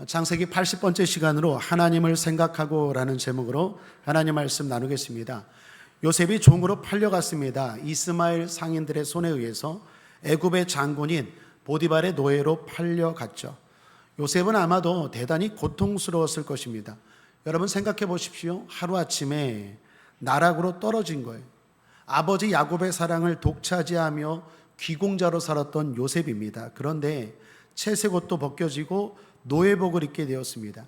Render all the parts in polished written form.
창세기 80번째 시간으로 하나님을 생각하고 라는 제목으로 하나님 말씀 나누겠습니다. 요셉이 종으로 팔려갔습니다. 이스마엘 상인들의 손에 의해서 애굽의 장군인 보디발의 노예로 팔려갔죠. 요셉은 아마도 대단히 고통스러웠을 것입니다. 여러분 생각해 보십시오. 하루아침에 나락으로 떨어진 거예요. 아버지 야곱의 사랑을 독차지하며 귀공자로 살았던 요셉입니다. 그런데 채색 옷도 벗겨지고 노예복을 입게 되었습니다.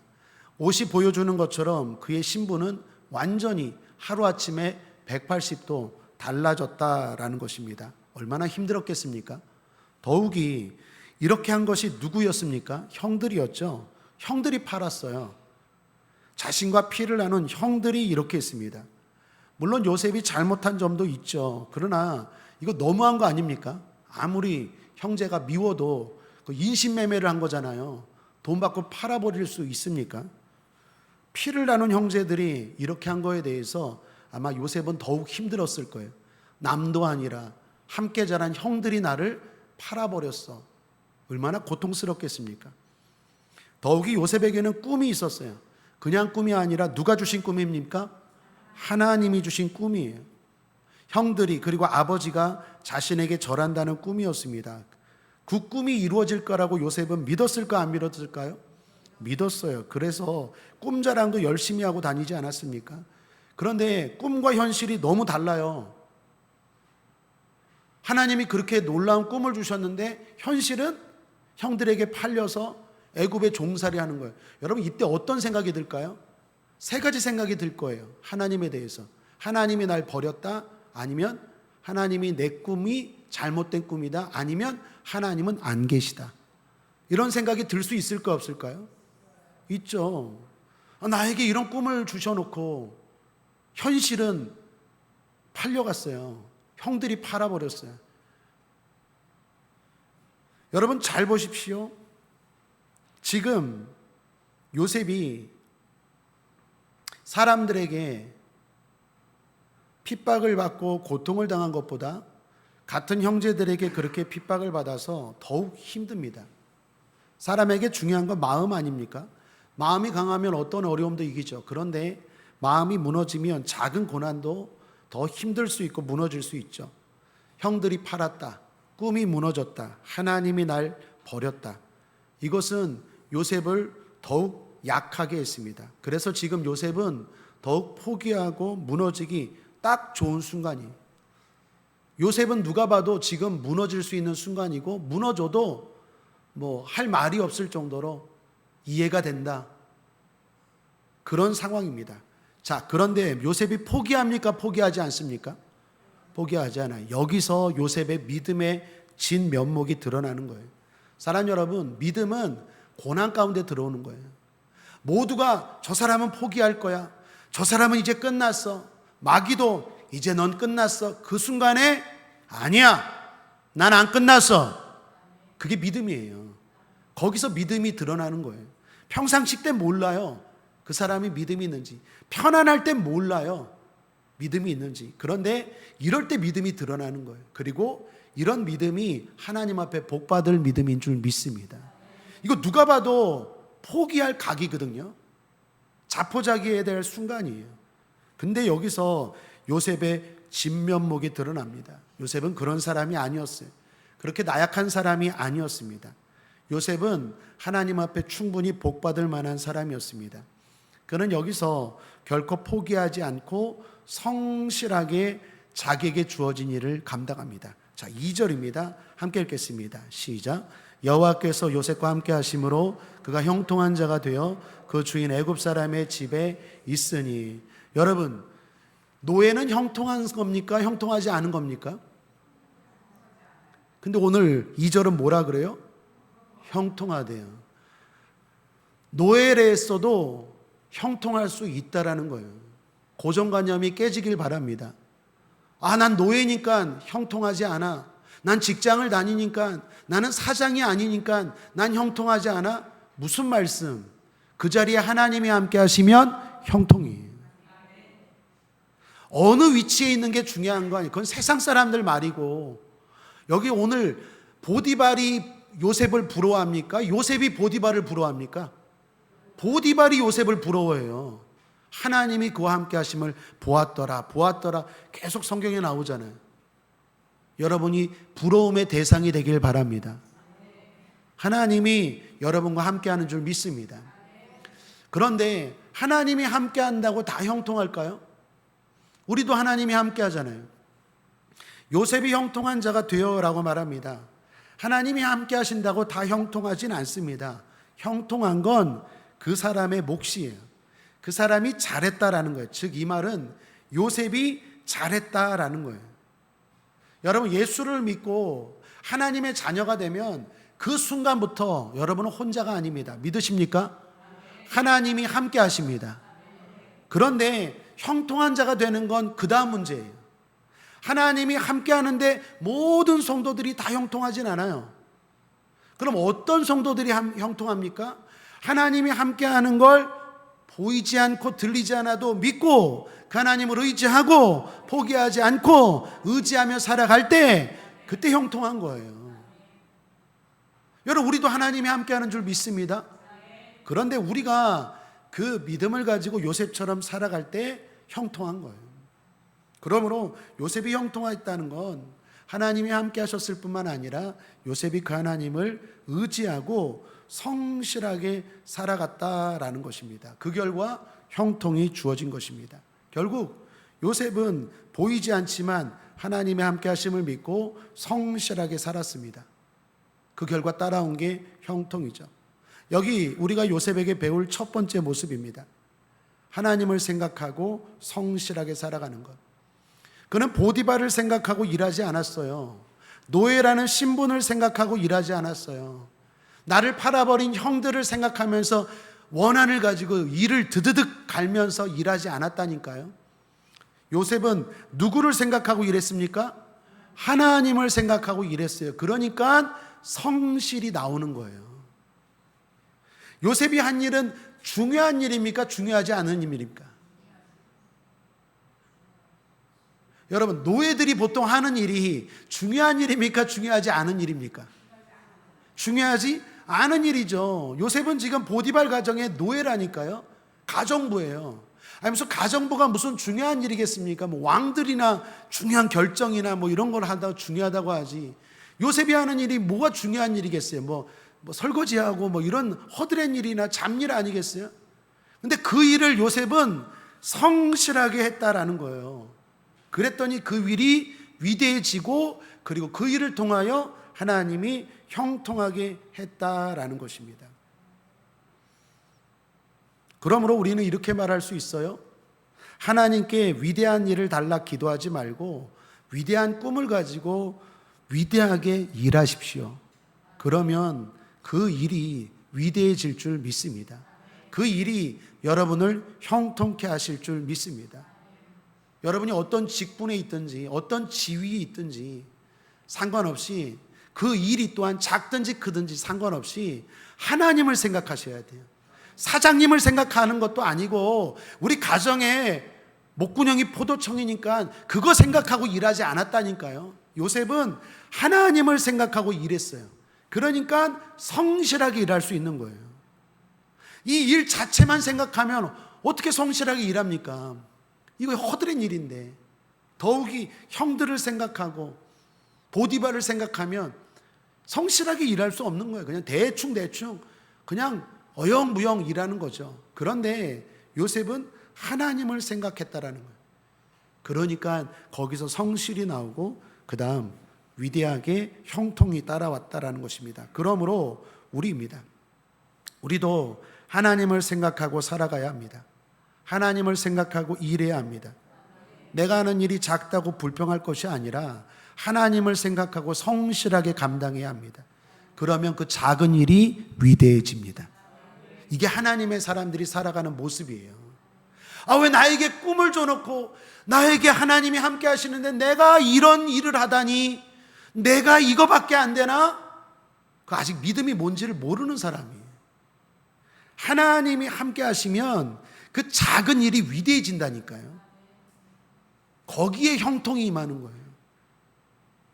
옷이 보여주는 것처럼 그의 신분은 완전히 하루아침에 180도 달라졌다라는 것입니다. 얼마나 힘들었겠습니까? 더욱이 이렇게 한 것이 누구였습니까? 형들이었죠. 형들이 팔았어요. 자신과 피를 나눈 형들이 이렇게 했습니다. 물론 요셉이 잘못한 점도 있죠. 그러나 이거 너무한 거 아닙니까? 아무리 형제가 미워도 인신매매를 한 거잖아요. 돈 받고 팔아버릴 수 있습니까? 피를 나눈 형제들이 이렇게 한 거에 대해서 아마 요셉은 더욱 힘들었을 거예요. 남도 아니라 함께 자란 형들이 나를 팔아버렸어. 얼마나 고통스럽겠습니까? 더욱이 요셉에게는 꿈이 있었어요. 그냥 꿈이 아니라 누가 주신 꿈입니까? 하나님이 주신 꿈이에요. 형들이 그리고 아버지가 자신에게 절한다는 꿈이었습니다. 그 꿈이 이루어질 거라고 요셉은 믿었을까 안 믿었을까요? 믿었어요. 그래서 꿈자랑도 열심히 하고 다니지 않았습니까? 그런데 꿈과 현실이 너무 달라요. 하나님이 그렇게 놀라운 꿈을 주셨는데 현실은 형들에게 팔려서 애굽에 종살이 하는 거예요. 여러분 이때 어떤 생각이 들까요? 세 가지 생각이 들 거예요. 하나님에 대해서. 하나님이 날 버렸다. 아니면 하나님이 내 꿈이 잘못된 꿈이다. 아니면 하나님은 안 계시다. 이런 생각이 들 수 있을까 없을까요? 있죠. 나에게 이런 꿈을 주셔놓고 현실은 팔려갔어요. 형들이 팔아버렸어요. 여러분 잘 보십시오. 지금 요셉이 사람들에게 핍박을 받고 고통을 당한 것보다 같은 형제들에게 그렇게 핍박을 받아서 더욱 힘듭니다. 사람에게 중요한 건 마음 아닙니까? 마음이 강하면 어떤 어려움도 이기죠. 그런데 마음이 무너지면 작은 고난도 더 힘들 수 있고 무너질 수 있죠. 형들이 팔았다. 꿈이 무너졌다. 하나님이 날 버렸다. 이것은 요셉을 더욱 약하게 했습니다. 그래서 지금 요셉은 더욱 포기하고 무너지기 딱 좋은 순간이에요. 요셉은 누가 봐도 지금 무너질 수 있는 순간이고 무너져도 할 말이 없을 정도로 이해가 된다. 그런 상황입니다. 자, 그런데 요셉이 포기합니까? 포기하지 않습니까? 포기하지 않아요. 여기서 요셉의 믿음의 진 면목이 드러나는 거예요. 사랑 여러분, 믿음은 고난 가운데 들어오는 거예요. 모두가 저 사람은 포기할 거야. 저 사람은 이제 끝났어. 마귀도 이제 넌 끝났어. 그 순간에 아니야. 난 안 끝났어. 그게 믿음이에요. 거기서 믿음이 드러나는 거예요. 평상시 때 몰라요. 그 사람이 믿음이 있는지. 편안할 때 몰라요. 믿음이 있는지. 그런데 이럴 때 믿음이 드러나는 거예요. 그리고 이런 믿음이 하나님 앞에 복받을 믿음인 줄 믿습니다. 이거 누가 봐도 포기할 각이거든요. 자포자기해야 될 순간이에요. 근데 여기서 요셉의 진면목이 드러납니다. 요셉은 그런 사람이 아니었어요. 그렇게 나약한 사람이 아니었습니다. 요셉은 하나님 앞에 충분히 복받을 만한 사람이었습니다. 그는 여기서 결코 포기하지 않고 성실하게 자기에게 주어진 일을 감당합니다. 자, 2절입니다. 함께 읽겠습니다. 시작. 여호와께서 요셉과 함께 하심으로 그가 형통한 자가 되어 그 주인 애굽 사람의 집에 있으니. 여러분, 노예는 형통한 겁니까? 형통하지 않은 겁니까? 근데 오늘 2절은 뭐라 그래요? 형통하대요. 노예를 했어도 형통할 수 있다라는 거예요. 고정관념이 깨지길 바랍니다. 난 노예니까 형통하지 않아. 난 직장을 다니니까, 나는 사장이 아니니까 난 형통하지 않아. 무슨 말씀? 그 자리에 하나님이 함께 하시면 형통이에요. 어느 위치에 있는 게 중요한 거 아니에요. 그건 세상 사람들 말이고, 여기 오늘 보디발이 요셉을 부러워합니까? 요셉이 보디발을 부러워합니까? 보디발이 요셉을 부러워해요. 하나님이 그와 함께 하심을 보았더라 보았더라 계속 성경에 나오잖아요. 여러분이 부러움의 대상이 되길 바랍니다. 하나님이 여러분과 함께하는 줄 믿습니다. 그런데 하나님이 함께한다고 다 형통할까요? 우리도 하나님이 함께하잖아요. 요셉이 형통한 자가 되어라고 말합니다. 하나님이 함께하신다고 다 형통하진 않습니다. 형통한 건 그 사람의 몫이에요. 그 사람이 잘했다라는 거예요. 즉 이 말은 요셉이 잘했다라는 거예요. 여러분 예수를 믿고 하나님의 자녀가 되면 그 순간부터 여러분은 혼자가 아닙니다. 믿으십니까? 하나님이 함께 하십니다. 그런데 형통한 자가 되는 건 그 다음 문제예요. 하나님이 함께 하는데 모든 성도들이 다 형통하진 않아요. 그럼 어떤 성도들이 형통합니까? 하나님이 함께 하는 걸 보이지 않고 들리지 않아도 믿고 그 하나님을 의지하고 포기하지 않고 의지하며 살아갈 때 그때 형통한 거예요. 여러분 우리도 하나님이 함께하는 줄 믿습니다. 그런데 우리가 그 믿음을 가지고 요셉처럼 살아갈 때 형통한 거예요. 그러므로 요셉이 형통했다는 건 하나님이 함께 하셨을 뿐만 아니라 요셉이 그 하나님을 의지하고 성실하게 살아갔다라는 것입니다. 그 결과 형통이 주어진 것입니다. 결국 요셉은 보이지 않지만 하나님의 함께 하심을 믿고 성실하게 살았습니다. 그 결과 따라온 게 형통이죠. 여기 우리가 요셉에게 배울 첫 번째 모습입니다. 하나님을 생각하고 성실하게 살아가는 것. 그는 보디발을 생각하고 일하지 않았어요. 노예라는 신분을 생각하고 일하지 않았어요. 나를 팔아버린 형들을 생각하면서 원한을 가지고 일을 드드득 갈면서 일하지 않았다니까요. 요셉은 누구를 생각하고 일했습니까? 하나님을 생각하고 일했어요. 그러니까 성실이 나오는 거예요. 요셉이 한 일은 중요한 일입니까? 중요하지 않은 일입니까? 여러분 노예들이 보통 하는 일이 중요한 일입니까? 중요하지 않은 일입니까? 중요하지 않은 일이죠. 요셉은 지금 보디발 가정의 노예라니까요. 가정부예요. 아니 무슨 가정부가 무슨 중요한 일이겠습니까? 뭐 왕들이나 중요한 결정이나 뭐 이런 걸 한다고 중요하다고 하지. 요셉이 하는 일이 뭐가 중요한 일이겠어요? 뭐 설거지하고 뭐 이런 허드렛 일이나 잡일 아니겠어요? 근데 그 일을 요셉은 성실하게 했다라는 거예요. 그랬더니 그 일이 위대해지고 그리고 그 일을 통하여 하나님이 형통하게 했다라는 것입니다. 그러므로 우리는 이렇게 말할 수 있어요. 하나님께 위대한 일을 달라 기도하지 말고 위대한 꿈을 가지고 위대하게 일하십시오. 그러면 그 일이 위대해질 줄 믿습니다. 그 일이 여러분을 형통케 하실 줄 믿습니다. 여러분이 어떤 직분에 있든지 어떤 지위에 있든지 상관없이 그 일이 또한 작든지 크든지 상관없이 하나님을 생각하셔야 돼요. 사장님을 생각하는 것도 아니고 우리 가정에 목구멍이 포도청이니까 그거 생각하고 일하지 않았다니까요. 요셉은 하나님을 생각하고 일했어요. 그러니까 성실하게 일할 수 있는 거예요. 이 일 자체만 생각하면 어떻게 성실하게 일합니까? 이거 허드렛 일인데 더욱이 형들을 생각하고 보디발을 생각하면 성실하게 일할 수 없는 거예요. 그냥 대충 그냥 어영부영 일하는 거죠. 그런데 요셉은 하나님을 생각했다라는 거예요. 그러니까 거기서 성실이 나오고 그 다음 위대하게 형통이 따라왔다라는 것입니다. 그러므로 우리입니다. 우리도 하나님을 생각하고 살아가야 합니다. 하나님을 생각하고 일해야 합니다. 내가 하는 일이 작다고 불평할 것이 아니라 하나님을 생각하고 성실하게 감당해야 합니다. 그러면 그 작은 일이 위대해집니다. 이게 하나님의 사람들이 살아가는 모습이에요. 왜 나에게 꿈을 줘놓고 나에게 하나님이 함께 하시는데 내가 이런 일을 하다니 내가 이거밖에 안 되나? 그 아직 믿음이 뭔지를 모르는 사람이에요. 하나님이 함께 하시면 그 작은 일이 위대해진다니까요. 거기에 형통이 임하는 거예요.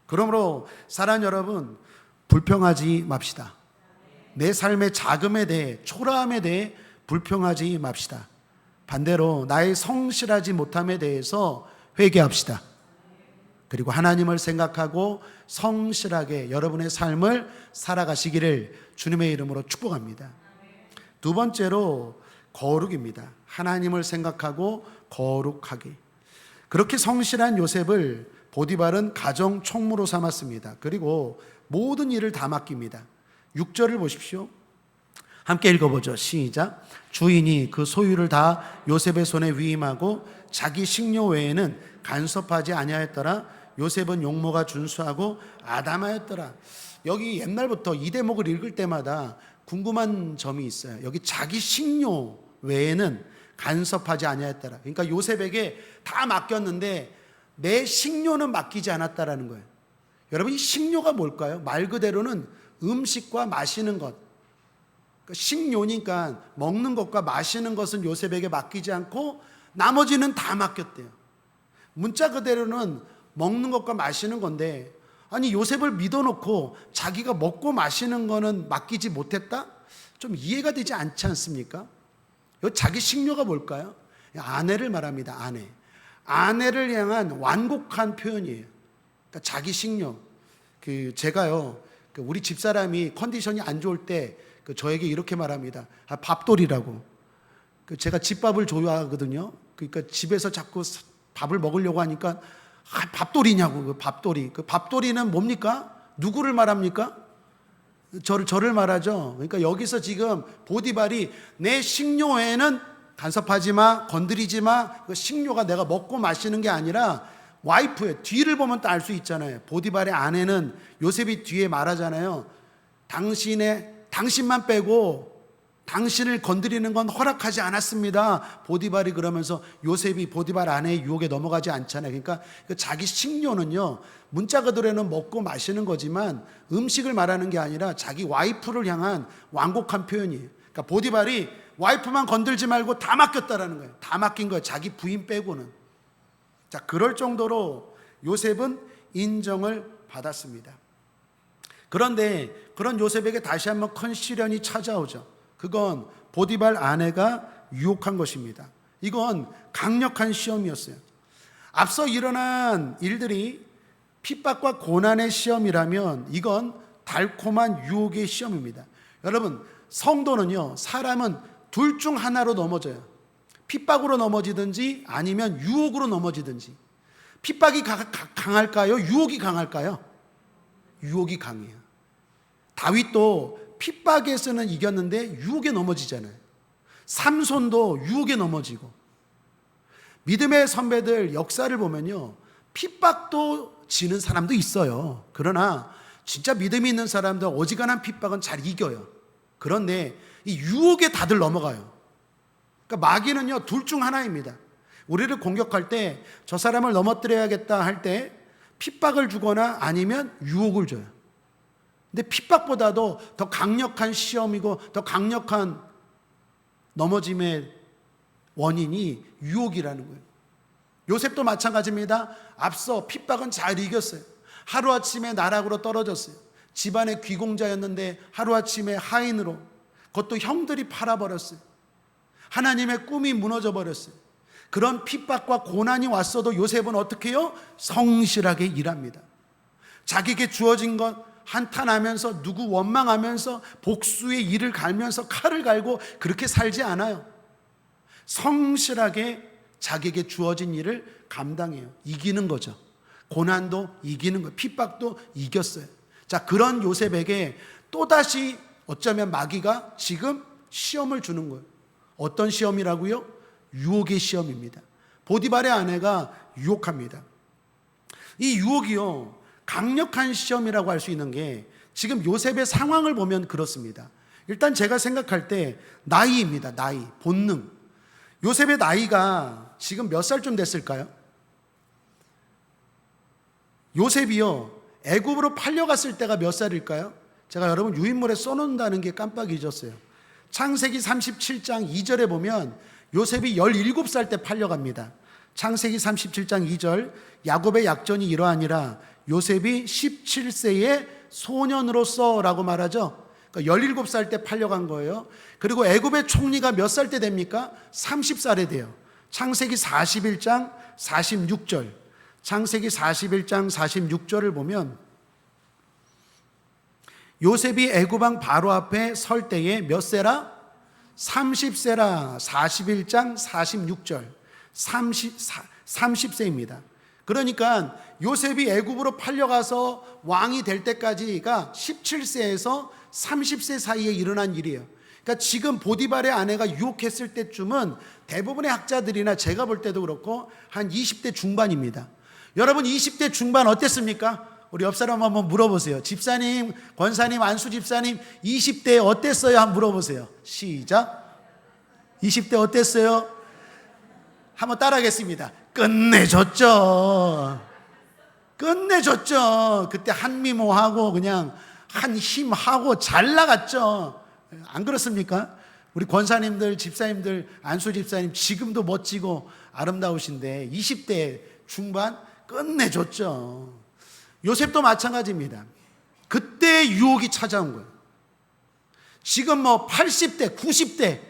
그러므로 사랑 여러분, 불평하지 맙시다. 내 삶의 작음에 대해, 초라함에 대해 불평하지 맙시다. 반대로 나의 성실하지 못함에 대해서 회개합시다. 그리고 하나님을 생각하고 성실하게 여러분의 삶을 살아가시기를 주님의 이름으로 축복합니다. 두 번째로 거룩입니다. 하나님을 생각하고 거룩하기. 그렇게 성실한 요셉을 보디발은 가정 총무로 삼았습니다. 그리고 모든 일을 다 맡깁니다. 6절을 보십시오. 함께 읽어보죠. 시작. 주인이 그 소유를 다 요셉의 손에 위임하고 자기 식료 외에는 간섭하지 아니하였더라. 요셉은 용모가 준수하고 아담하였더라. 여기 옛날부터 이 대목을 읽을 때마다 궁금한 점이 있어요. 여기 자기 식료 외에는 간섭하지 아니하였더라. 그러니까 요셉에게 다 맡겼는데 내 식료는 맡기지 않았다라는 거예요. 여러분, 이 식료가 뭘까요? 말 그대로는 음식과 마시는 것. 식료니까 먹는 것과 마시는 것은 요셉에게 맡기지 않고 나머지는 다 맡겼대요. 문자 그대로는 먹는 것과 마시는 건데, 아니 요셉을 믿어놓고 자기가 먹고 마시는 거는 맡기지 못했다? 좀 이해가 되지 않지 않습니까? 자기 식료가 뭘까요? 아내를 말합니다. 아내를 향한 완곡한 표현이에요. 그러니까 자기 식료. 제가요, 우리 집사람이 컨디션이 안 좋을 때 저에게 이렇게 말합니다. 밥돌이라고. 제가 집밥을 좋아하거든요. 그러니까 집에서 자꾸 밥을 먹으려고 하니까 밥돌이냐고. 밥돌이. 밥돌이는 뭡니까? 누구를 말합니까? 저를 말하죠. 그러니까 여기서 지금 보디발이 내 식료에는 간섭하지 마, 건드리지 마. 그 식료가 내가 먹고 마시는 게 아니라 와이프의 뒤를 보면 또 알 수 있잖아요. 보디발의 아내는 요셉이 뒤에 말하잖아요. 당신만 빼고 당신을 건드리는 건 허락하지 않았습니다. 보디발이 그러면서 요셉이 보디발 아내의 유혹에 넘어가지 않잖아요. 그러니까 자기 식료는요, 문자 그대로는 먹고 마시는 거지만 음식을 말하는 게 아니라 자기 와이프를 향한 완곡한 표현이에요. 그러니까 보디발이 와이프만 건들지 말고 다 맡겼다라는 거예요. 다 맡긴 거예요. 자기 부인 빼고는. 자, 그럴 정도로 요셉은 인정을 받았습니다. 그런데 그런 요셉에게 다시 한번 큰 시련이 찾아오죠. 그건 보디발 아내가 유혹한 것입니다. 이건 강력한 시험이었어요. 앞서 일어난 일들이 핍박과 고난의 시험이라면 이건 달콤한 유혹의 시험입니다. 여러분, 성도는요, 사람은 둘 중 하나로 넘어져요. 핍박으로 넘어지든지 아니면 유혹으로 넘어지든지. 핍박이 강할까요? 유혹이 강할까요? 유혹이 강해요. 다윗도 핍박에서는 이겼는데 유혹에 넘어지잖아요. 삼손도 유혹에 넘어지고. 믿음의 선배들 역사를 보면요, 핍박도 지는 사람도 있어요. 그러나 진짜 믿음이 있는 사람들 어지간한 핍박은 잘 이겨요. 그런데 이 유혹에 다들 넘어가요. 그러니까 마귀는요, 둘 중 하나입니다. 우리를 공격할 때 저 사람을 넘어뜨려야겠다 할 때 핍박을 주거나 아니면 유혹을 줘요. 근데 핍박보다도 더 강력한 시험이고 더 강력한 넘어짐의 원인이 유혹이라는 거예요. 요셉도 마찬가지입니다. 앞서 핍박은 잘 이겼어요. 하루아침에 나락으로 떨어졌어요. 집안의 귀공자였는데 하루아침에 하인으로, 그것도 형들이 팔아버렸어요. 하나님의 꿈이 무너져 버렸어요. 그런 핍박과 고난이 왔어도 요셉은 어떻게 해요? 성실하게 일합니다. 자기에게 주어진 것 한탄하면서, 누구 원망하면서, 복수의 일을 갈면서 칼을 갈고 그렇게 살지 않아요. 성실하게 자기에게 주어진 일을 감당해요. 이기는 거죠. 고난도 이기는 거예요. 핍박도 이겼어요. 자, 그런 요셉에게 또다시 어쩌면 마귀가 지금 시험을 주는 거예요. 어떤 시험이라고요? 유혹의 시험입니다. 보디발의 아내가 유혹합니다. 이 유혹이요, 강력한 시험이라고 할 수 있는 게 지금 요셉의 상황을 보면 그렇습니다. 일단 제가 생각할 때 나이입니다. 나이, 본능. 요셉의 나이가 지금 몇 살쯤 됐을까요? 요셉이요, 애굽으로 팔려갔을 때가 몇 살일까요? 제가 여러분 유인물에 써놓는다는 게 깜빡 잊었어요. 창세기 37장 2절에 보면 요셉이 17살 때 팔려갑니다. 창세기 37장 2절, 야곱의 약전이 이러하니라 요셉이 17세의 소년으로서 라고 말하죠. 그러니까 17살 때 팔려간 거예요. 그리고 애굽의 총리가 몇 살 때 됩니까? 30살에 돼요. 창세기 41장 46절. 창세기 41장 46절을 보면 요셉이 애굽왕 바로 앞에 설 때에 몇 세라? 30세라. 41장 46절. 30세입니다. 그러니까 요셉이 애굽으로 팔려가서 왕이 될 때까지가 17세에서 30세 사이에 일어난 일이에요. 그러니까 지금 보디발의 아내가 유혹했을 때쯤은 대부분의 학자들이나 제가 볼 때도 그렇고 한 20대 중반입니다. 여러분 20대 중반 어땠습니까? 우리 옆 사람 한번 물어보세요. 집사님, 권사님, 안수 집사님 20대 어땠어요? 한번 물어보세요. 시작. 20대 어땠어요? 한번 따라하겠습니다. 끝내줬죠. 끝내줬죠. 그때 한미모하고 그냥 한힘하고 잘 나갔죠. 안 그렇습니까? 우리 권사님들, 집사님들, 안수 집사님 지금도 멋지고 아름다우신데 20대 중반 끝내줬죠. 요셉도 마찬가지입니다. 그때 유혹이 찾아온 거예요. 지금 뭐 80대, 90대,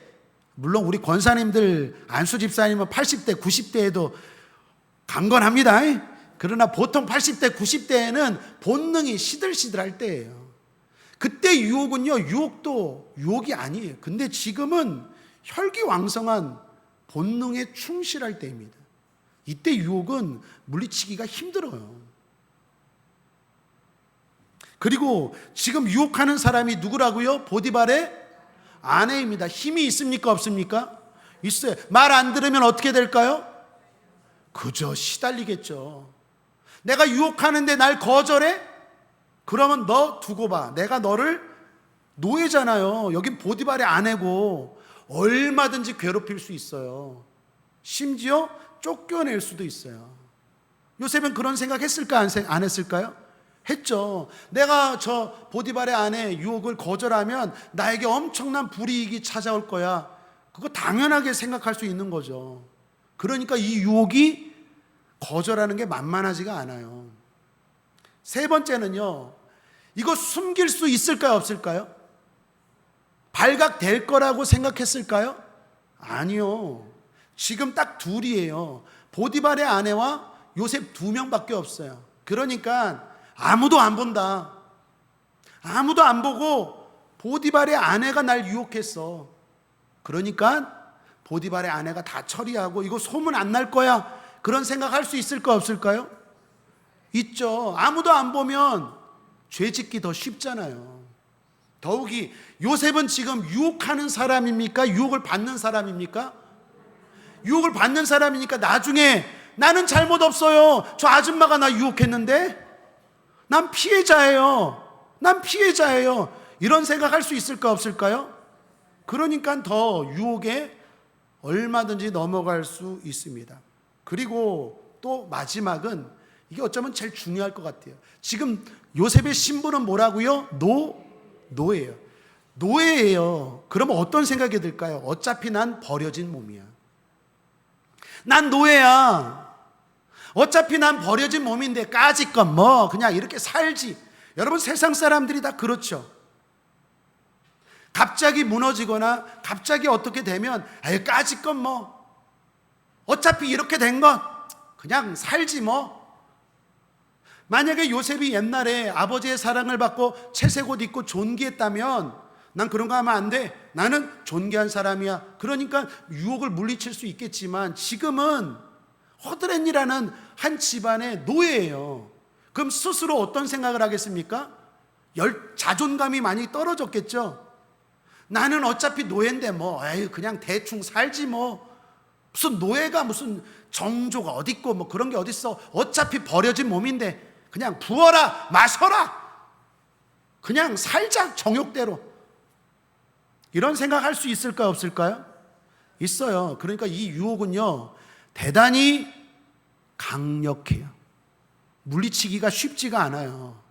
물론 우리 권사님들, 안수 집사님은 80대, 90대에도 강건합니다. 그러나 보통 80대, 90대에는 본능이 시들시들할 때예요. 그때 유혹은요, 유혹도 유혹이 아니에요. 근데 지금은 혈기왕성한 본능에 충실할 때입니다. 이때 유혹은 물리치기가 힘들어요. 그리고 지금 유혹하는 사람이 누구라고요? 보디발의 아내입니다. 힘이 있습니까? 없습니까? 있어요. 말 안 들으면 어떻게 될까요? 그저 시달리겠죠. 내가 유혹하는데 날 거절해? 그러면 너 두고 봐. 내가 너를 노예잖아요. 여긴 보디발의 아내고 얼마든지 괴롭힐 수 있어요. 심지어 쫓겨낼 수도 있어요. 요셉은 그런 생각 했을까? 안 했을까요? 했죠. 내가 저 보디발의 아내 유혹을 거절하면 나에게 엄청난 불이익이 찾아올 거야. 그거 당연하게 생각할 수 있는 거죠. 그러니까 이 유혹이 거절하는 게 만만하지가 않아요. 세 번째는요, 이거 숨길 수 있을까요? 없을까요? 발각될 거라고 생각했을까요? 아니요. 지금 딱 둘이에요. 보디발의 아내와 요셉 2명밖에 없어요. 그러니까 아무도 안 본다. 아무도 안 보고 보디발의 아내가 날 유혹했어. 그러니까 보디발의 아내가 다 처리하고 이거 소문 안 날 거야. 그런 생각할 수 있을까 없을까요? 있죠. 아무도 안 보면 죄 짓기 더 쉽잖아요. 더욱이 요셉은 지금 유혹하는 사람입니까? 유혹을 받는 사람입니까? 유혹을 받는 사람이니까 나중에 나는 잘못 없어요. 저 아줌마가 나 유혹했는데 난 피해자예요. 난 피해자예요. 이런 생각할 수 있을까 없을까요? 그러니까 더 유혹에 얼마든지 넘어갈 수 있습니다. 그리고 또 마지막은 이게 어쩌면 제일 중요할 것 같아요. 지금 요셉의 신분은 뭐라고요? 노예예요. 노예예요. 그러면 어떤 생각이 들까요? 어차피 난 버려진 몸이야. 난 노예야. 어차피 난 버려진 몸인데 까짓것 뭐 그냥 이렇게 살지. 여러분 세상 사람들이 다 그렇죠. 갑자기 무너지거나 갑자기 어떻게 되면 아유 까짓것 뭐 어차피 이렇게 된 것 그냥 살지 뭐. 만약에 요셉이 옛날에 아버지의 사랑을 받고 채색 옷 입고 존귀했다면 난 그런 거 하면 안 돼. 나는 존귀한 사람이야. 그러니까 유혹을 물리칠 수 있겠지만 지금은 허드렛이라는 한 집안의 노예예요. 그럼 스스로 어떤 생각을 하겠습니까? 자존감이 많이 떨어졌겠죠. 나는 어차피 노예인데 뭐 에이 그냥 대충 살지 뭐. 무슨 노예가 무슨 정조가 어딨고 뭐 그런 게 어딨어. 어차피 버려진 몸인데 그냥 부어라 마셔라 그냥 살자 정욕대로. 이런 생각할 수 있을까 없을까요? 있어요. 그러니까 이 유혹은요 대단히 강력해요. 물리치기가 쉽지가 않아요.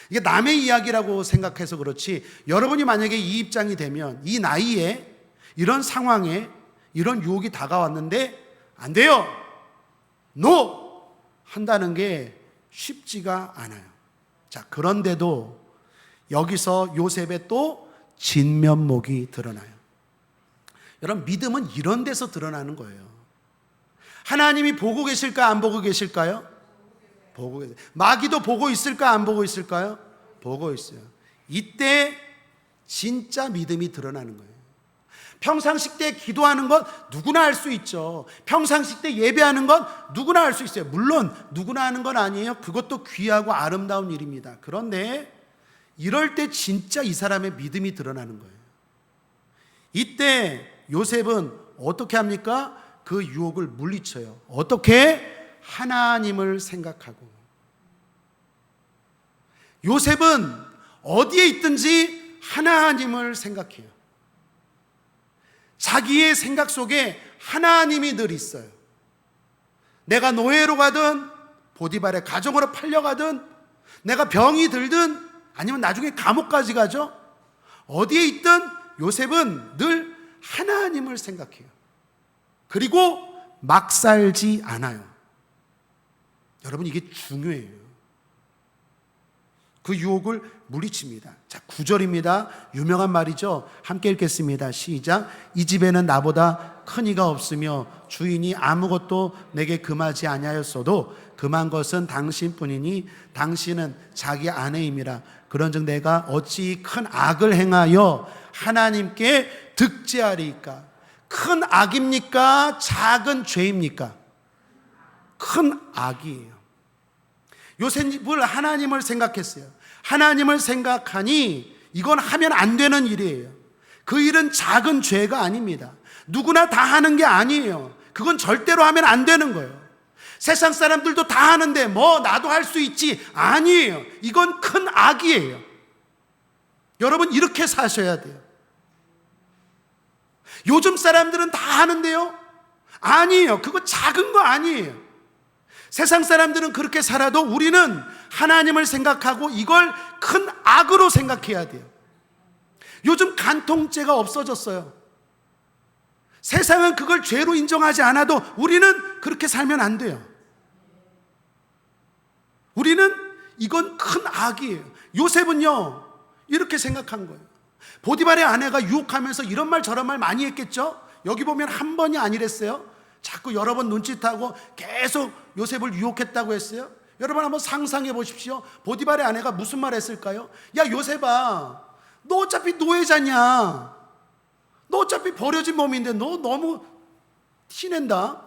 이게 남의 이야기라고 생각해서 그렇지 여러분이 만약에 이 입장이 되면 이 나이에 이런 상황에 이런 유혹이 다가왔는데 안 돼요. NO! 한다는 게 쉽지가 않아요. 자, 그런데도 여기서 요셉의 또 진면목이 드러나요. 여러분, 믿음은 이런 데서 드러나는 거예요. 하나님이 보고 계실까, 안 보고 계실까요? 보고 계세요. 마귀도 보고 있을까, 안 보고 있을까요? 보고 있어요. 이때 진짜 믿음이 드러나는 거예요. 평상시 때 기도하는 건 누구나 할 수 있죠. 평상시 때 예배하는 건 누구나 할 수 있어요. 물론 누구나 하는 건 아니에요. 그것도 귀하고 아름다운 일입니다. 그런데 이럴 때 진짜 이 사람의 믿음이 드러나는 거예요. 이때 요셉은 어떻게 합니까? 그 유혹을 물리쳐요. 어떻게? 하나님을 생각하고. 요셉은 어디에 있든지 하나님을 생각해요. 자기의 생각 속에 하나님이 늘 있어요. 내가 노예로 가든 보디발의 가정으로 팔려가든 내가 병이 들든 아니면 나중에 감옥까지 가죠. 어디에 있든 요셉은 늘 하나님을 생각해요. 그리고 막 살지 않아요. 여러분, 이게 중요해요. 그 유혹을 물리칩니다. 자, 9절입니다. 유명한 말이죠. 함께 읽겠습니다. 시작. 이 집에는 나보다 큰 이가 없으며 주인이 아무것도 내게 금하지 아니하였어도 금한 것은 당신뿐이니 당신은 자기 아내임이라. 그런즉 내가 어찌 큰 악을 행하여 하나님께 득죄하리이까. 큰 악입니까? 작은 죄입니까? 큰 악이에요. 요셉은 하나님을 생각했어요. 하나님을 생각하니 이건 하면 안 되는 일이에요. 그 일은 작은 죄가 아닙니다. 누구나 다 하는 게 아니에요. 그건 절대로 하면 안 되는 거예요. 세상 사람들도 다 하는데 뭐 나도 할 수 있지. 아니에요. 이건 큰 악이에요. 여러분, 이렇게 사셔야 돼요. 요즘 사람들은 다 하는데요? 아니에요. 그거 작은 거 아니에요. 세상 사람들은 그렇게 살아도 우리는 하나님을 생각하고 이걸 큰 악으로 생각해야 돼요. 요즘 간통죄가 없어졌어요. 세상은 그걸 죄로 인정하지 않아도 우리는 그렇게 살면 안 돼요. 우리는 이건 큰 악이에요. 요셉은요, 이렇게 생각한 거예요. 보디발의 아내가 유혹하면서 이런 말 저런 말 많이 했겠죠? 여기 보면 한 번이 아니랬어요. 자꾸 여러 번 눈짓하고 계속 요셉을 유혹했다고 했어요. 여러분 한번 상상해 보십시오. 보디발의 아내가 무슨 말 했을까요? 야, 요셉아, 너 어차피 노예자냐? 너 어차피 버려진 몸인데 너 너무 티낸다.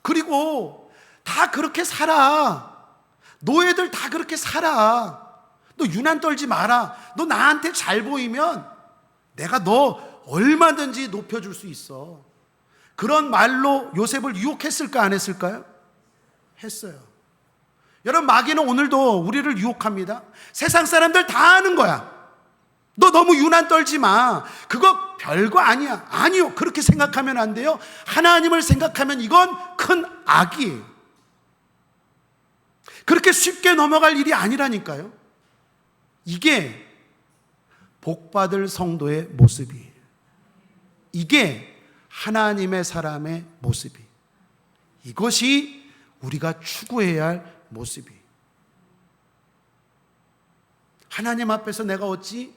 그리고 다 그렇게 살아. 노예들 다 그렇게 살아. 너 유난 떨지 마라. 너 나한테 잘 보이면 내가 너 얼마든지 높여줄 수 있어. 그런 말로 요셉을 유혹했을까, 안 했을까요? 했어요. 여러분, 마귀는 오늘도 우리를 유혹합니다. 세상 사람들 다 하는 거야. 너 너무 유난 떨지 마. 그거 별거 아니야. 아니요. 그렇게 생각하면 안 돼요. 하나님을 생각하면 이건 큰 악이에요. 그렇게 쉽게 넘어갈 일이 아니라니까요. 이게 복받을 성도의 모습이에요. 이게 하나님의 사람의 모습이에요. 이것이 우리가 추구해야 할 모습이에요. 하나님 앞에서 내가 어찌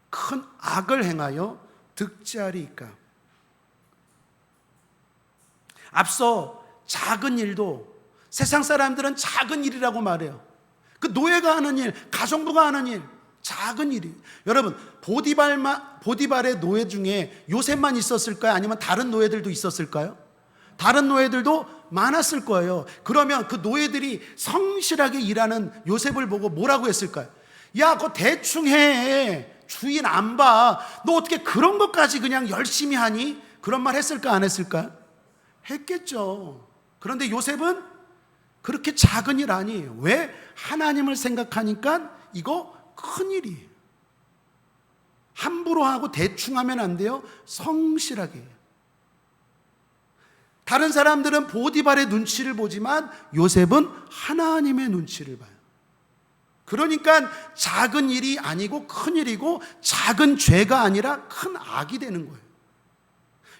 큰 악을 행하여 득죄하리이까. 앞서 작은 일도 세상 사람들은 작은 일이라고 말해요. 그 노예가 하는 일, 가정부가 하는 일, 작은 일이. 여러분, 보디발의 노예 중에 요셉만 있었을까요? 아니면 다른 노예들도 있었을까요? 다른 노예들도 많았을 거예요. 그러면 그 노예들이 성실하게 일하는 요셉을 보고 뭐라고 했을까요? 야, 그거 대충 해. 주인 안 봐. 너 어떻게 그런 것까지 그냥 열심히 하니? 그런 말 했을까, 안 했을까요? 했겠죠. 그런데 요셉은 그렇게 작은 일 아니에요. 왜? 하나님을 생각하니까 이거 큰일이에요. 함부로 하고 대충 하면 안 돼요. 성실하게 해요. 다른 사람들은 보디발의 눈치를 보지만 요셉은 하나님의 눈치를 봐요. 그러니까 작은 일이 아니고 큰 일이고 작은 죄가 아니라 큰 악이 되는 거예요.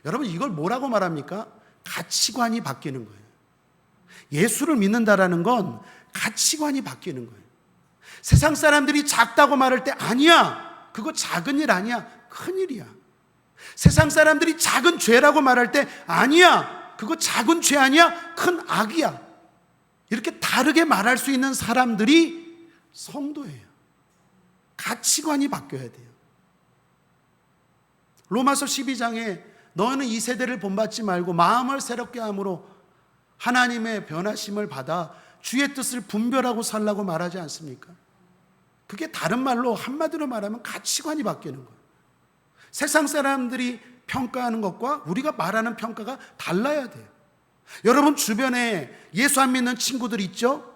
여러분, 이걸 뭐라고 말합니까? 가치관이 바뀌는 거예요. 예수를 믿는다라는 건 가치관이 바뀌는 거예요. 세상 사람들이 작다고 말할 때 아니야, 그거 작은 일 아니야. 큰 일이야. 세상 사람들이 작은 죄라고 말할 때 아니야. 그거 작은 죄 아니야. 큰 악이야. 이렇게 다르게 말할 수 있는 사람들이 성도예요. 가치관이 바뀌어야 돼요. 로마서 12장에 너는 이 세대를 본받지 말고 마음을 새롭게 함으로 하나님의 변화심을 받아 주의 뜻을 분별하고 살라고 말하지 않습니까? 그게 다른 말로 한마디로 말하면 가치관이 바뀌는 거예요. 세상 사람들이 평가하는 것과 우리가 말하는 평가가 달라야 돼요. 여러분 주변에 예수 안 믿는 친구들 있죠?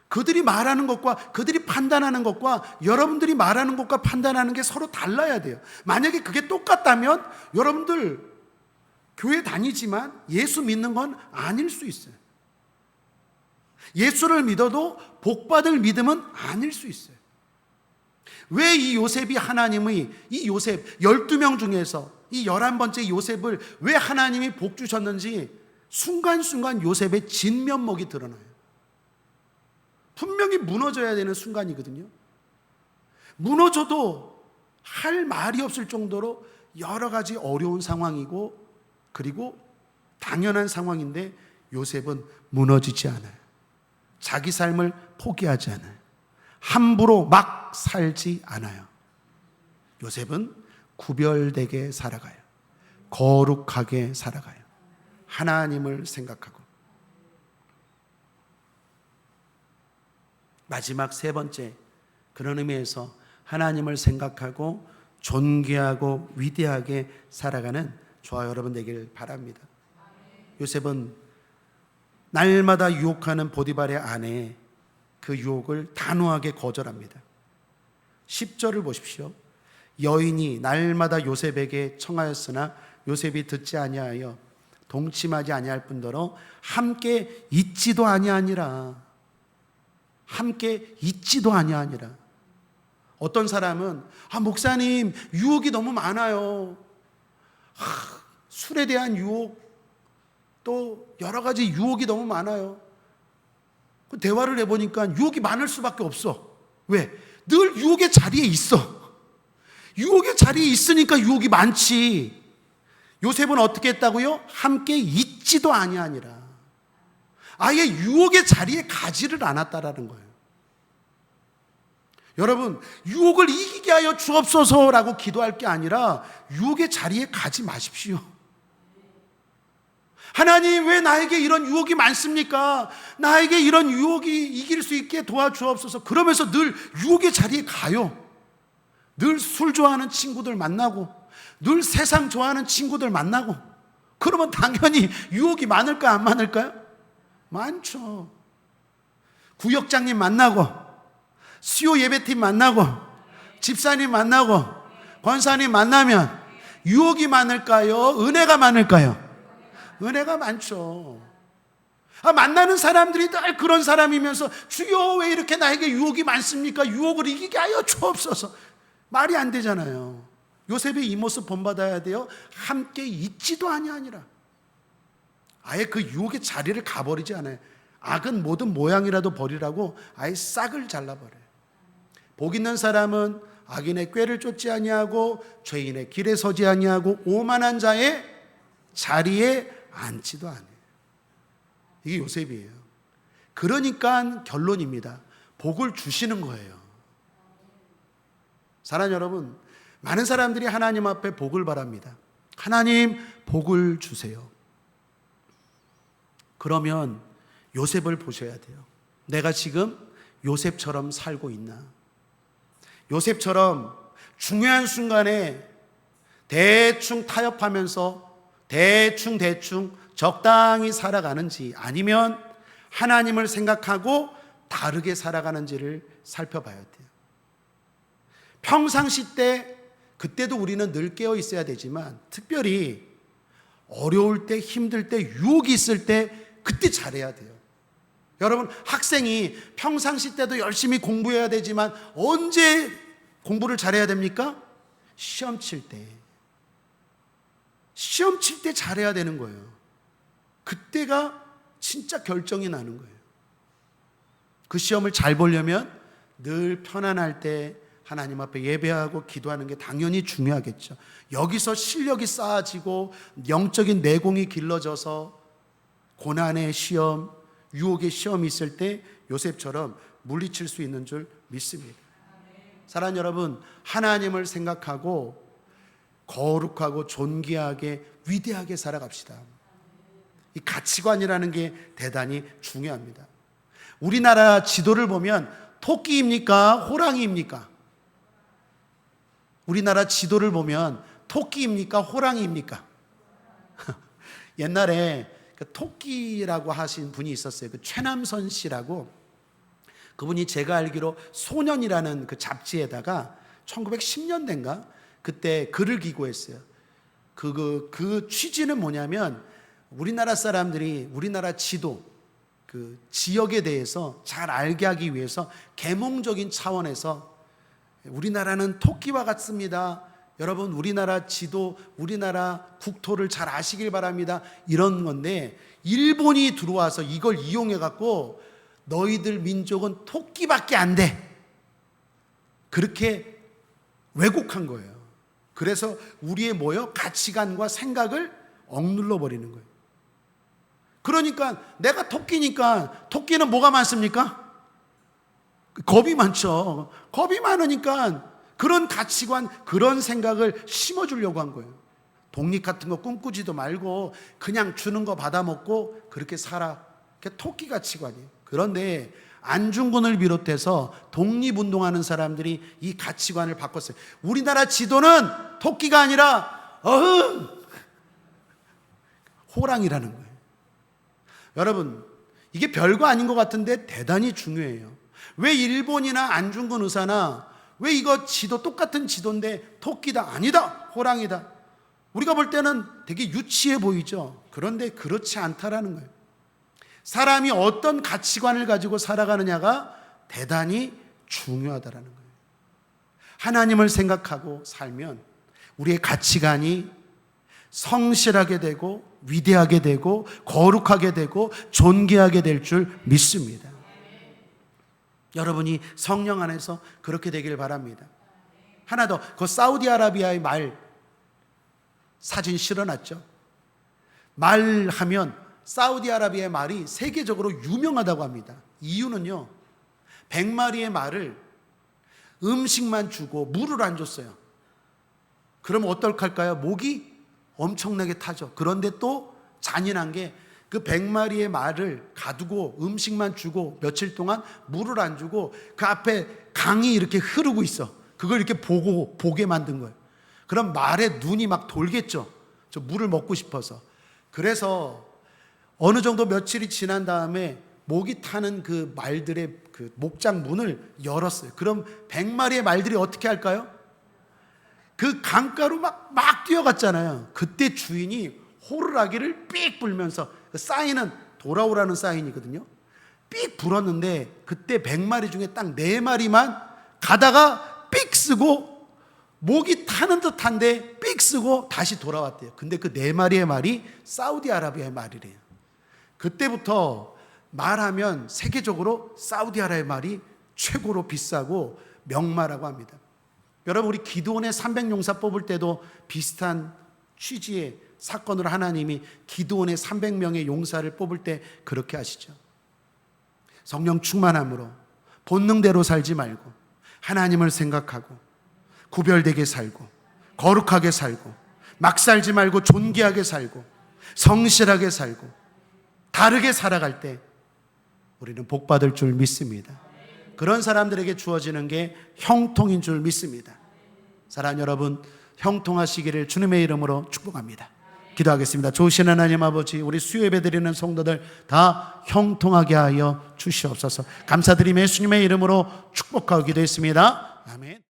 그들이 말하는 것과 그들이 판단하는 것과 여러분들이 말하는 것과 판단하는 게 서로 달라야 돼요. 만약에 그게 똑같다면 여러분들 교회 다니지만 예수 믿는 건 아닐 수 있어요. 예수를 믿어도 복받을 믿음은 아닐 수 있어요. 왜 이 요셉이 하나님의 이 요셉 12명 중에서 이 11번째 요셉을 왜 하나님이 복 주셨는지 순간순간 요셉의 진면목이 드러나요. 분명히 무너져야 되는 순간이거든요. 무너져도 할 말이 없을 정도로 여러 가지 어려운 상황이고 그리고 당연한 상황인데 요셉은 무너지지 않아요. 자기 삶을 포기하지 않아요. 함부로 막 살지 않아요. 요셉은 구별되게 살아가요. 거룩하게 살아가요. 하나님을 생각하고. 마지막 세 번째, 그런 의미에서 하나님을 생각하고 존귀하고 위대하게 살아가는 저와 여러분 되길 바랍니다. 요셉은 날마다 유혹하는 보디발의 아내, 그 유혹을 단호하게 거절합니다. 10절을 보십시오. 여인이 날마다 요셉에게 청하였으나 요셉이 듣지 아니하여 동침하지 아니할 뿐더러 함께 있지도 아니하니라. 함께 있지도 아니하니라. 어떤 사람은 목사님 유혹이 너무 많아요. 술에 대한 유혹, 또 여러 가지 유혹이 너무 많아요. 대화를 해보니까 유혹이 많을 수밖에 없어. 왜? 늘 유혹의 자리에 있어. 유혹의 자리에 있으니까 유혹이 많지. 요셉은 어떻게 했다고요? 함께 있지도 아니하니라. 아예 유혹의 자리에 가지를 않았다라는 거예요. 여러분, 유혹을 이기게 하여 주옵소서라고 기도할 게 아니라 유혹의 자리에 가지 마십시오. 하나님, 왜 나에게 이런 유혹이 많습니까? 나에게 이런 유혹이 이길 수 있게 도와주옵소서. 그러면서 늘 유혹의 자리에 가요. 늘 술 좋아하는 친구들 만나고, 늘 세상 좋아하는 친구들 만나고, 그러면 당연히 유혹이 많을까요? 안 많을까요? 많죠. 구역장님 만나고, 수요 예배팀 만나고, 집사님 만나고, 권사님 만나면 유혹이 많을까요? 은혜가 많을까요? 은혜가 많죠. 만나는 사람들이 늘 그런 사람이면서 주여 왜 이렇게 나에게 유혹이 많습니까? 유혹을 이기게 하여 주옵소서. 말이 안 되잖아요. 요셉의 이 모습 본받아야 돼요. 함께 있지도 아니하니라. 아예 그 유혹의 자리를 가버리지 않아요. 악은 모든 모양이라도 버리라고 아예 싹을 잘라버려요. 복 있는 사람은 악인의 꾀를 쫓지 아니하고 죄인의 길에 서지 아니하고 오만한 자의 자리에 앉지도 않아요. 이게 요셉이에요. 그러니까 결론입니다. 복을 주시는 거예요. 사랑하는 여러분, 많은 사람들이 하나님 앞에 복을 바랍니다. 하나님 복을 주세요. 그러면 요셉을 보셔야 돼요. 내가 지금 요셉처럼 살고 있나? 요셉처럼 중요한 순간에 대충 타협하면서 대충 적당히 살아가는지, 아니면 하나님을 생각하고 다르게 살아가는지를 살펴봐야 돼요. 평상시 때, 그때도 우리는 늘 깨어 있어야 되지만 특별히 어려울 때, 힘들 때, 유혹이 있을 때 그때 잘해야 돼요. 여러분, 학생이 평상시 때도 열심히 공부해야 되지만 언제 공부를 잘해야 됩니까? 시험 칠 때. 시험 칠 때 잘해야 되는 거예요. 그때가 진짜 결정이 나는 거예요. 그 시험을 잘 보려면 늘 편안할 때 하나님 앞에 예배하고 기도하는 게 당연히 중요하겠죠. 여기서 실력이 쌓아지고 영적인 내공이 길러져서 고난의 시험, 유혹의 시험이 있을 때 요셉처럼 물리칠 수 있는 줄 믿습니다. 사랑하는 여러분, 하나님을 생각하고 거룩하고 존귀하게 위대하게 살아갑시다. 이 가치관이라는 게 대단히 중요합니다. 우리나라 지도를 보면 토끼입니까? 호랑이입니까? 우리나라 지도를 보면 토끼입니까? 호랑이입니까? 옛날에 그 토끼라고 하신 분이 있었어요. 그 최남선 씨라고, 그분이 제가 알기로 소년이라는 그 잡지에다가 1910년대인가 그때 글을 기고했어요. 그 취지는 뭐냐면 우리나라 사람들이 우리나라 지도, 그 지역에 대해서 잘 알게 하기 위해서 계몽적인 차원에서 우리나라는 토끼와 같습니다. 여러분, 우리나라 지도, 우리나라 국토를 잘 아시길 바랍니다. 이런 건데, 일본이 들어와서 이걸 이용해 갖고 너희들 민족은 토끼밖에 안 돼, 그렇게 왜곡한 거예요. 그래서 우리의 가치관과 생각을 억눌러 버리는 거예요. 그러니까 내가 토끼니까, 토끼는 뭐가 많습니까? 겁이 많죠. 겁이 많으니까 그런 가치관, 그런 생각을 심어주려고 한 거예요. 독립 같은 거 꿈꾸지도 말고 그냥 주는 거 받아먹고 그렇게 살아. 그게 토끼 가치관이에요. 그런데 안중근을 비롯해서 독립운동하는 사람들이 이 가치관을 바꿨어요. 우리나라 지도는 토끼가 아니라 호랑이라는 거예요. 여러분, 이게 별거 아닌 것 같은데 대단히 중요해요. 왜 일본이나 안중근 의사나 왜 이거 지도 똑같은 지도인데 토끼다, 아니다, 호랑이다, 우리가 볼 때는 되게 유치해 보이죠. 그런데 그렇지 않다라는 거예요. 사람이 어떤 가치관을 가지고 살아가느냐가 대단히 중요하다라는 거예요. 하나님을 생각하고 살면 우리의 가치관이 성실하게 되고 위대하게 되고 거룩하게 되고 존귀하게 될 줄 믿습니다. 여러분이 성령 안에서 그렇게 되길 바랍니다. 하나 더, 그 사우디아라비아의 말 사진 실어놨죠. 말하면 사우디아라비아의 말이 세계적으로 유명하다고 합니다. 이유는요, 100마리의 말을 음식만 주고 물을 안 줬어요. 그럼 어떨까요? 목이 엄청나게 타죠. 그런데 또 잔인한 게 그 100마리의 말을 가두고 음식만 주고 며칠 동안 물을 안 주고 그 앞에 강이 이렇게 흐르고 있어. 그걸 이렇게 보게 만든 거예요. 그럼 말의 눈이 막 돌겠죠. 저 물을 먹고 싶어서. 그래서 어느 정도 며칠이 지난 다음에 목이 타는 그 말들의 그 목장 문을 열었어요. 그럼 100마리의 말들이 어떻게 할까요? 그 강가로 막 뛰어갔잖아요. 그때 주인이 호루라기를 삑 불면서, 그 사인은 돌아오라는 사인이거든요. 삑 불었는데 그때 100마리 중에 딱 4마리만 가다가 삑 쓰고 목이 타는 듯한데 삑 쓰고 다시 돌아왔대요. 근데 그 4마리의 말이 사우디아라비아의 말이래요. 그때부터 말하면 세계적으로 사우디아라비아의 말이 최고로 비싸고 명마라고 합니다. 여러분, 우리 기드온의 300용사 뽑을 때도 비슷한 취지의 사건으로 하나님이 기드온의 300명의 용사를 뽑을 때 그렇게 하시죠. 성령 충만함으로 본능대로 살지 말고 하나님을 생각하고 구별되게 살고 거룩하게 살고 막 살지 말고 존귀하게 살고 성실하게 살고 다르게 살아갈 때 우리는 복받을 줄 믿습니다. 그런 사람들에게 주어지는 게 형통인 줄 믿습니다. 사랑하는 여러분, 형통하시기를 주님의 이름으로 축복합니다. 기도하겠습니다. 좋으신 하나님 아버지, 우리 수요 예배 드리는 성도들 다 형통하게 하여 주시옵소서. 감사드리며 예수님의 이름으로 축복하고 기도했습니다. 아멘.